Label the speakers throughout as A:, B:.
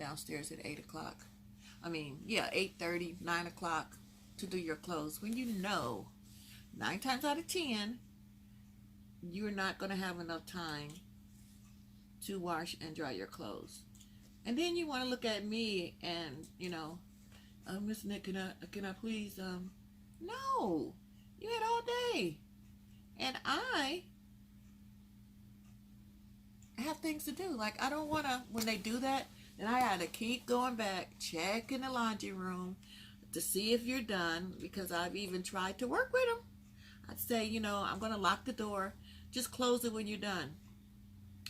A: downstairs at 8 o'clock. I mean, yeah, 8:30, 9 o'clock to do your clothes when you know 9 times out of 10 you're not going to have enough time to wash and dry your clothes. And then you want to look at me and, Miss Nick, can I please, no, you had all day. And I have things to do. Like, I don't want to, when they do that, then I got to keep going back, checking the laundry room to see if you're done, because I've even tried to work with them. I'd say, I'm going to lock the door. Just close it when you're done,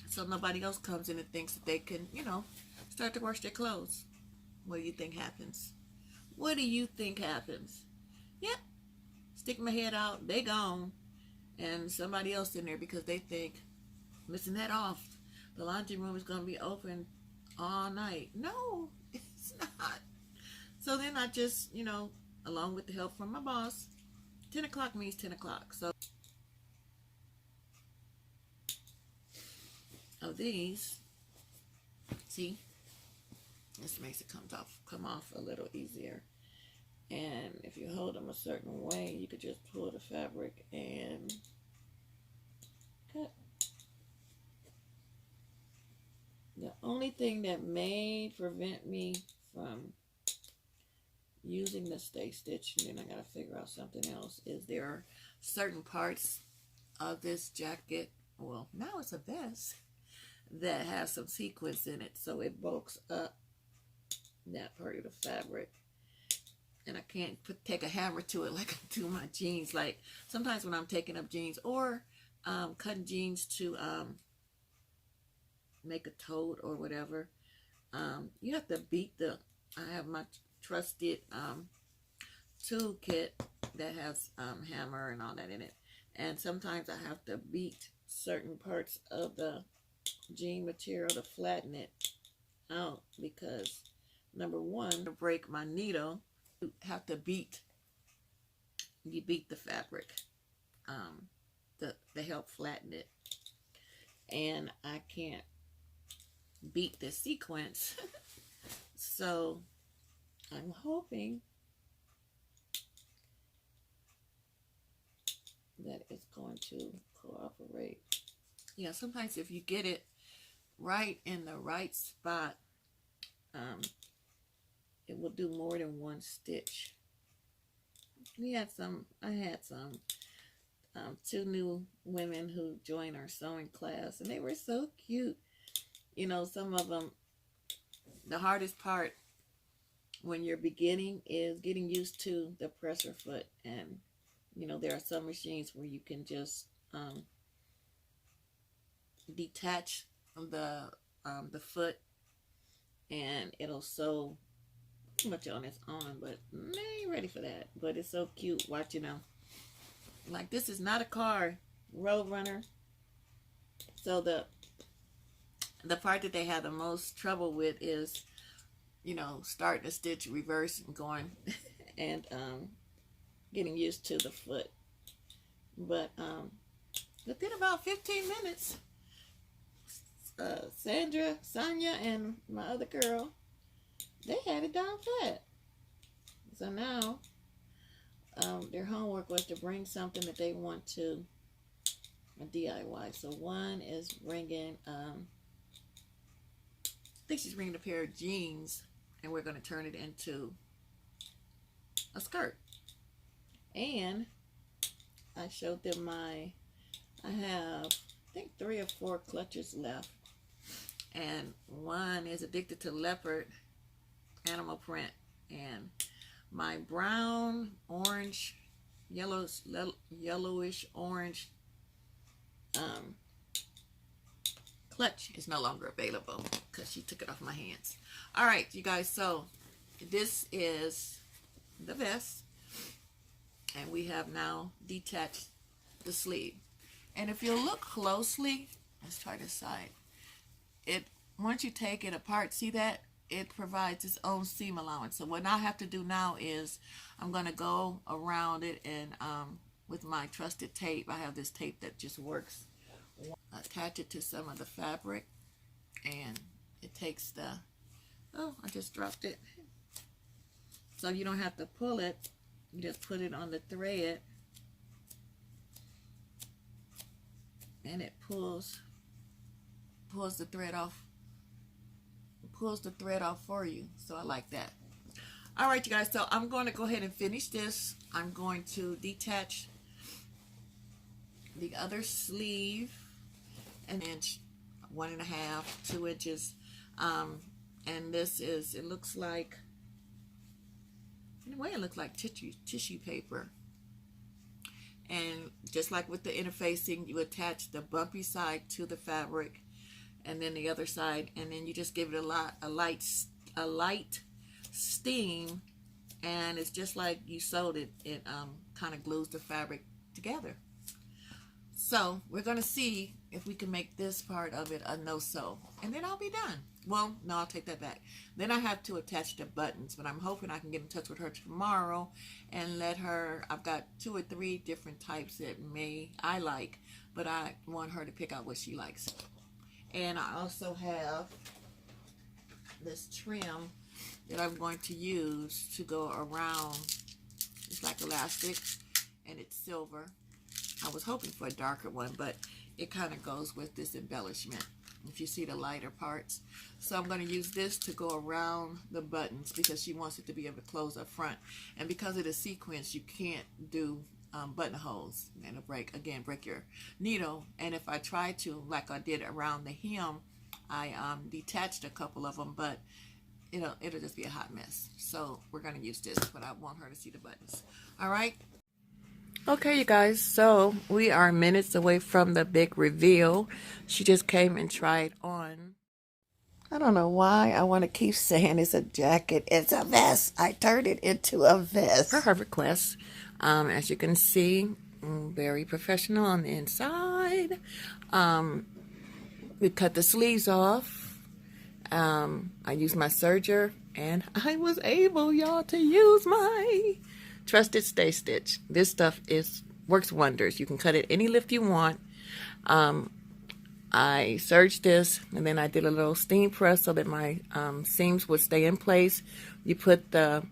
A: so nobody else comes in and thinks that they can, start to wash their clothes. What do you think happens? What do you think happens? Yep. Stick my head out. They gone. And somebody else in there because they think, missing that off, the laundry room is going to be open all night. No, it's not. So then I just, along with the help from my boss, 10 o'clock means 10 o'clock. So of these, see, this makes it come off a little easier. And if you hold them a certain way, you could just pull the fabric and cut. The only thing that may prevent me from using the stay stitch, and then I gotta figure out something else, is there are certain parts of this jacket, well, now it's a vest, that has some sequins in it, so it bulks up that part of the fabric. And I can't take a hammer to it like I do my jeans. Like sometimes when I'm taking up jeans or cutting jeans to make a tote or whatever, you have to beat I have my trusted tool kit that has hammer and all that in it. And sometimes I have to beat certain parts of the jean material to flatten it out, because number one, to break my needle, you have to beat the fabric to help flatten it, and I can't beat the sequence. So I'm hoping that it's going to cooperate. Yeah, sometimes if you get it right in the right spot, it will do more than one stitch. I had some 2 new women who joined our sewing class, and they were so cute. Some of them, the hardest part when you're beginning is getting used to the presser foot. And, there are some machines where you can just detach the foot and it'll sew pretty much on its own, but I ain't ready for that. But it's so cute watching them. Like, this is not a car, Road Runner. So the part that they have the most trouble with is, starting to stitch reverse and going and getting used to the foot. But within about 15 minutes, Sandra, Sonia, and my other girl, they had it down pat. So now their homework was to bring something that they want to a DIY. So one is bringing, I think she's bringing a pair of jeans, and we're going to turn it into a skirt. And I showed them I have, I think 3 or 4 clutches left. And one is addicted to leopard animal print. And my brown, orange, yellowish orange clutch is no longer available because she took it off my hands. All right, you guys, so this is the vest, and we have now detached the sleeve. And if you look closely, let's try this side. Once you take it apart, see that it provides its own seam allowance. So what I have to do now is I'm going to go around it, and with my trusted tape, I have this tape that just works. Attach it to some of the fabric, and it takes the, oh, just dropped it. So you don't have to pull it. You just put it on the thread. And it pulls the thread off. Pulls the thread off for you. So I like that. All right, you guys. So I'm going to go ahead and finish this. I'm going to detach the other sleeve an inch, 1.5, 2 inches. And this is, it looks like, in a way it looks like tissue paper. And just like with the interfacing, you attach the bumpy side to the fabric, and then the other side, and then you just give it a light steam, and it's just like you sewed it. It kind of glues the fabric together. So we're going to see if we can make this part of it a no-sew, and then I'll be done. Well, no, I'll take that back. Then I have to attach the buttons, but I'm hoping I can get in touch with her tomorrow and let her, I've got 2 or 3 different types that I like, but I want her to pick out what she likes. And I also have this trim that I'm going to use to go around. It's like elastic, and it's silver. I was hoping for a darker one, but it kind of goes with this embellishment, if you see the lighter parts. So I'm going to use this to go around the buttons because she wants it to be able to close up front. And because of the sequence, you can't do buttonholes, and it'll break your needle. And if I try to, like I did around the hem, I detached a couple of them, but it'll just be a hot mess. So we're going to use this, but I want her to see the buttons. All right. Okay, you guys, so we are minutes away from the big reveal. She just came and tried on. I don't know why I want to keep saying it's a jacket. It's a vest. I turned it into a vest. For her request. As you can see, very professional on the inside. We cut the sleeves off. I used my serger, and I was able, y'all, to use my Trusted Stay Stitch. This stuff works wonders. You can cut it any lift you want. I serged this, and then I did a little steam press so that my seams would stay in place. You put the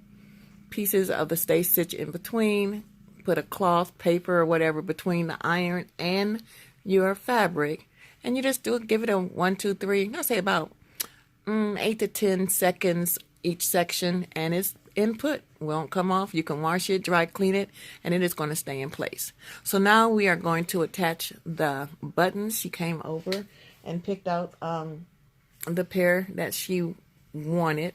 A: pieces of the Stay Stitch in between, put a cloth, paper, or whatever between the iron and your fabric, and you just give it a 1, 2, 3, I'll say about 8 to 10 seconds each section, and it's input won't come off. You can wash it, dry clean it, and it is going to stay in place. So now we are going to attach the buttons. She came over and picked out the pair that she wanted.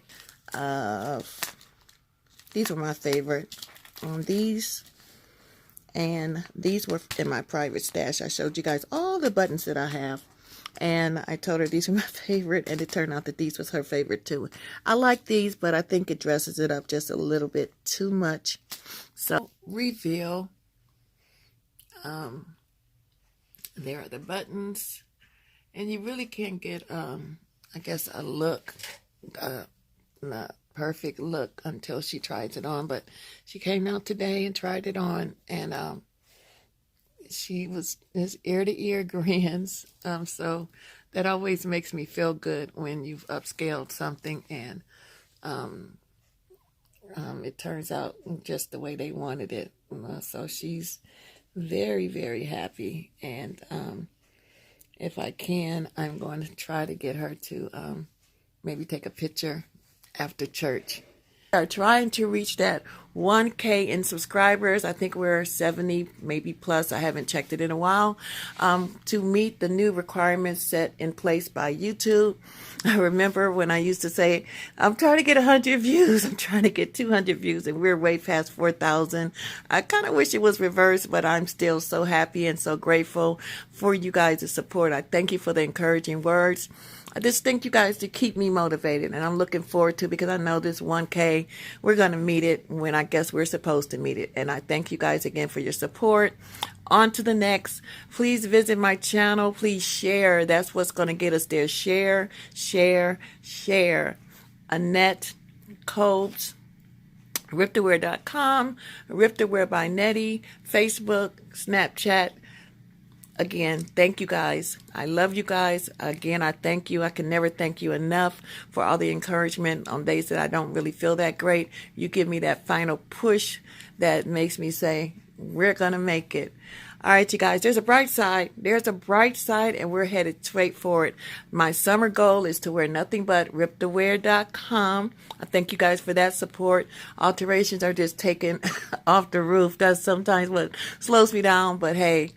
A: These were my favorite. These were in my private stash. I showed you guys all the buttons that I have. And I told her these were my favorite, and it turned out that these was her favorite too. I like these, but I think it dresses it up just a little bit too much. So, reveal. There are the buttons. And you really can't get, I guess, a look, a perfect look until she tries it on. But she came out today and tried it on, and she was his ear-to-ear grins. So that always makes me feel good when you've upscaled something and it turns out just the way they wanted it. So she's very, very happy. And if I can, I'm going to try to get her to maybe take a picture after church. We are trying to reach that 1K in subscribers. I think we're 70, maybe plus. I haven't checked it in a while. To meet the new requirements set in place by YouTube. I remember when I used to say, I'm trying to get 100 views. I'm trying to get 200 views, and we're way past 4,000. I kind of wish it was reversed, but I'm still so happy and so grateful for you guys' support. I thank you for the encouraging words. I just think you guys to keep me motivated, and I'm looking forward to, because I know this 1K, we're going to meet it when I guess we're supposed to meet it. And I thank you guys again for your support. On to the next. Please visit my channel. Please share. That's what's going to get us there. Share, share, share. Annette Coates, RipToWear.com, RipToWear by Nette, Facebook, Snapchat, Again, thank you guys. I love you guys. Again, I thank you. I can never thank you enough for all the encouragement on days that I don't really feel that great. You give me that final push that makes me say, we're going to make it. All right, you guys, there's a bright side. There's a bright side, and we're headed straight for it. My summer goal is to wear nothing but ripthewear.com. I thank you guys for that support. Alterations are just taken off the roof. That's sometimes what slows me down, but hey,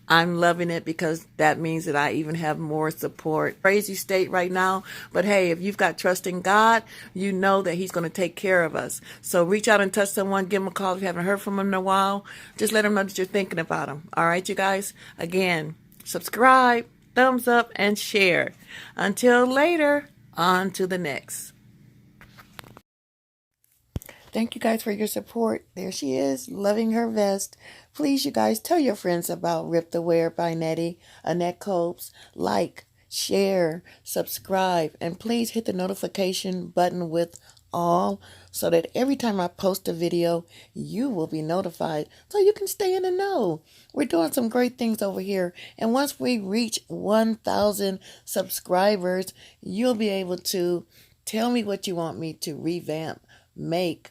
A: I'm loving it because that means that I even have more support. Crazy state right now, but hey, if you've got trust in God, you know that He's going to take care of us. So reach out and touch someone, give them a call if you haven't heard from them in a while. Just let them know that you're thinking about them. All right, you guys? Again, subscribe, thumbs up, and share. Until later, on to the next. Thank you guys for your support. There she is, loving her vest. Please, you guys, tell your friends about Rip the Wear by Nette, Annette Copes. Like, share, subscribe, and please hit the notification button with all so that every time I post a video, you will be notified so you can stay in the know. We're doing some great things over here. And once we reach 1,000 subscribers, you'll be able to tell me what you want me to revamp, make.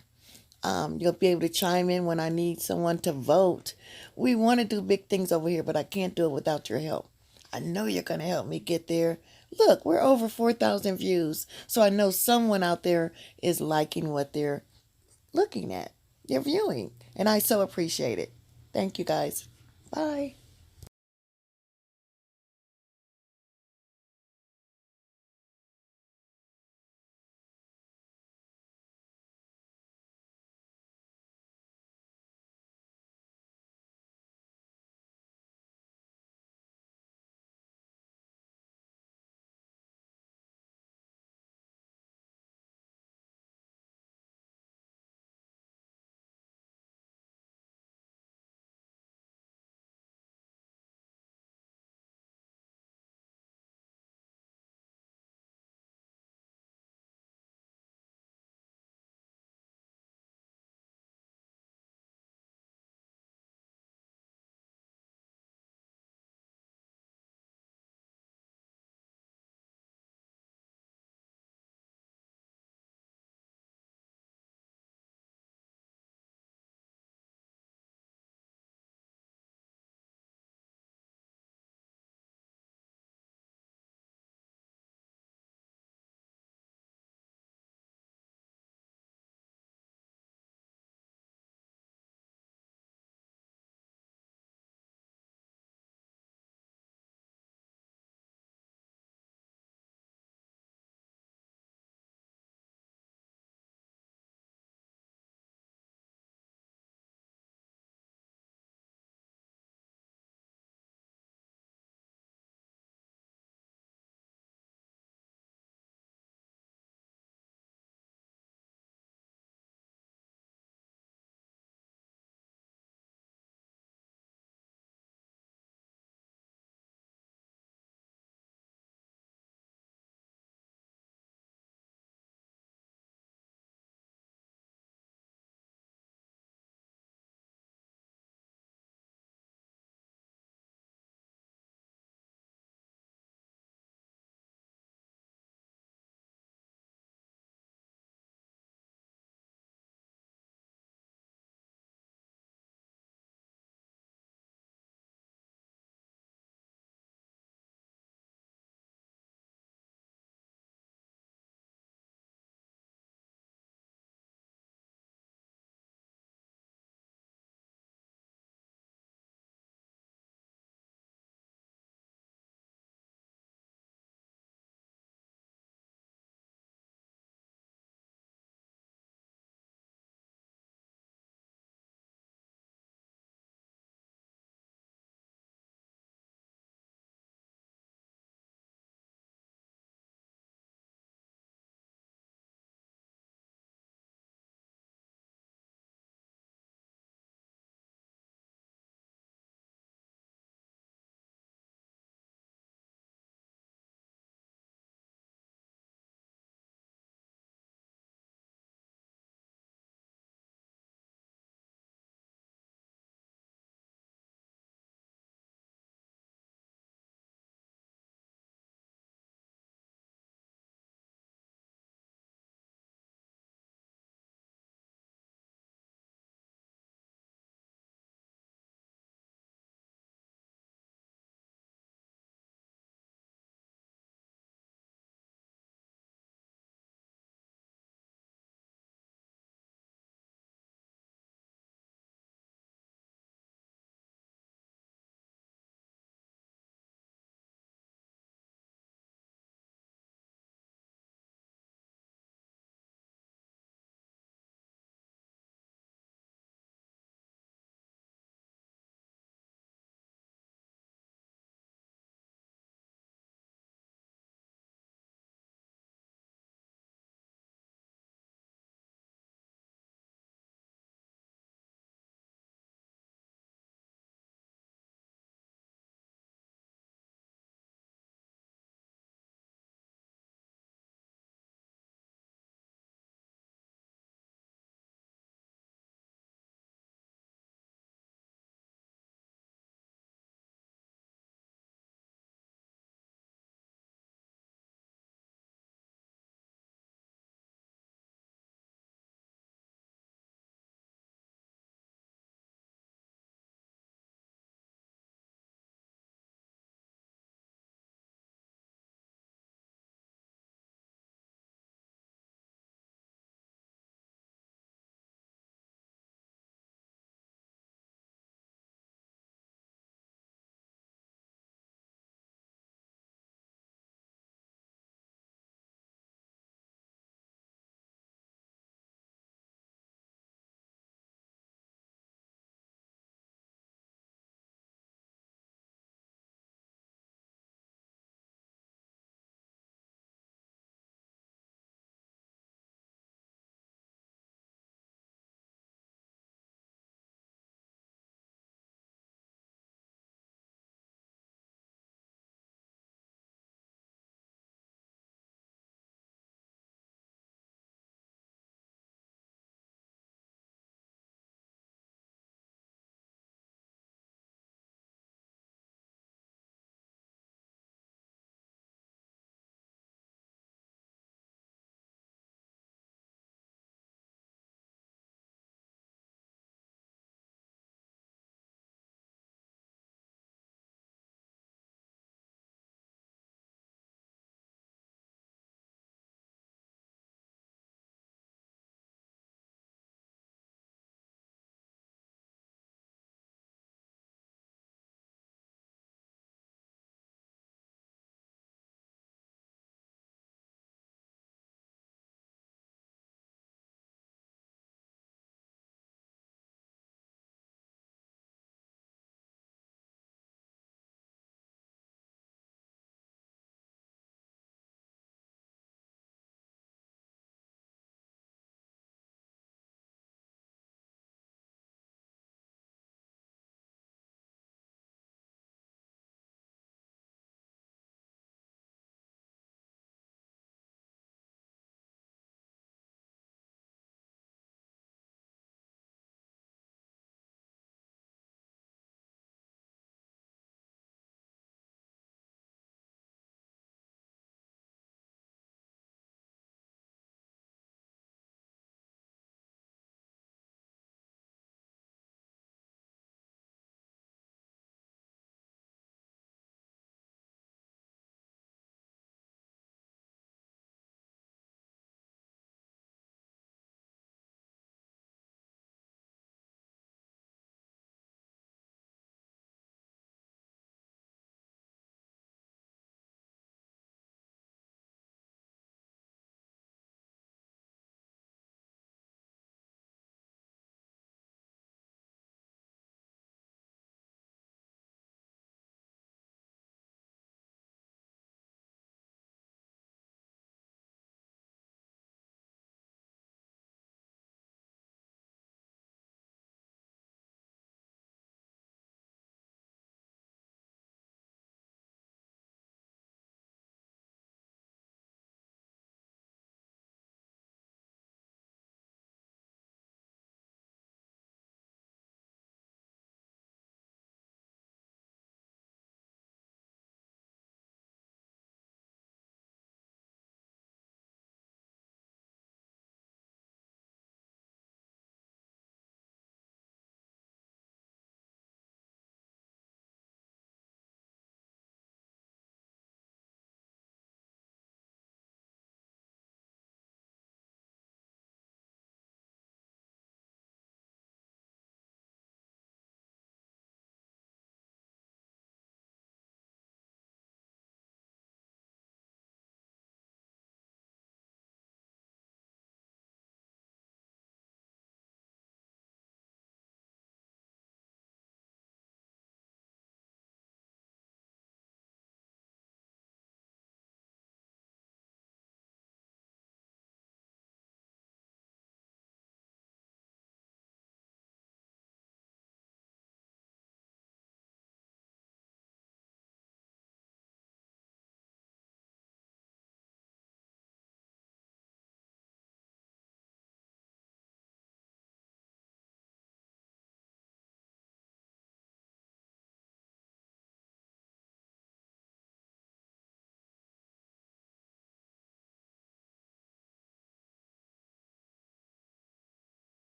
A: You'll be able to chime in when I need someone to vote. We want to do big things over here, but I can't do it without your help. I know you're going to help me get there. Look, we're over 4,000 views. So I know someone out there is liking what they're looking at. They're viewing. And I so appreciate it. Thank you guys. Bye.